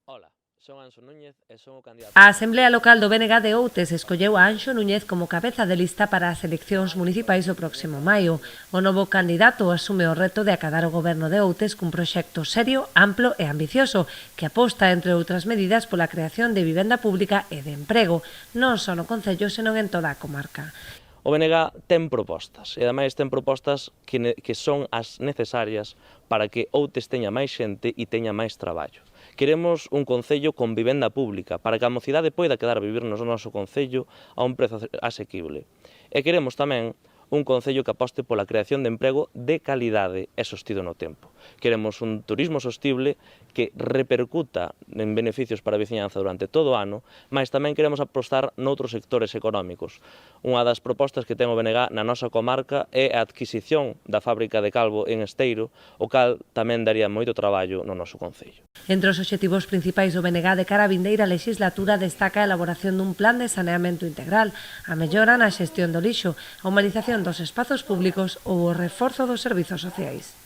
Ola, son Anxo Núñez e son o candidato. A Asamblea Local do BNG de Outes escolleu a Anxo Núñez como cabeza de lista para as eleccións municipais do próximo maio. O novo candidato asume o reto de acadar o goberno de Outes cun proxecto serio, amplo e ambicioso que aposta, entre outras medidas, pola creación de vivenda pública e de emprego, non só no concello, senón en toda a comarca. O BNG ten propostas, e ademais ten propostas que son as necesarias para que Outes teña máis xente e teña máis traballo. Queremos un concello con vivenda pública, para que a mocidade poida quedar a vivir no noso concello a un prezo asequible. E queremos tamén un concello que aposte pola creación de emprego de calidade e sostido no tempo. Queremos un turismo sostible que repercuta en beneficios para a veciñanza durante todo o ano, mas tamén queremos apostar noutros sectores económicos. Unha das propostas que ten o BNG na nosa comarca é a adquisición da fábrica de Calvo en Esteiro, o cal tamén daría moito traballo no noso concello. Entre os obxectivos principais do BNG de cara a vindeira legislatura destaca a elaboración dun plan de saneamento integral, a mellora na xestión do lixo, a humanización dos espazos públicos ou o reforzo dos servizos sociais.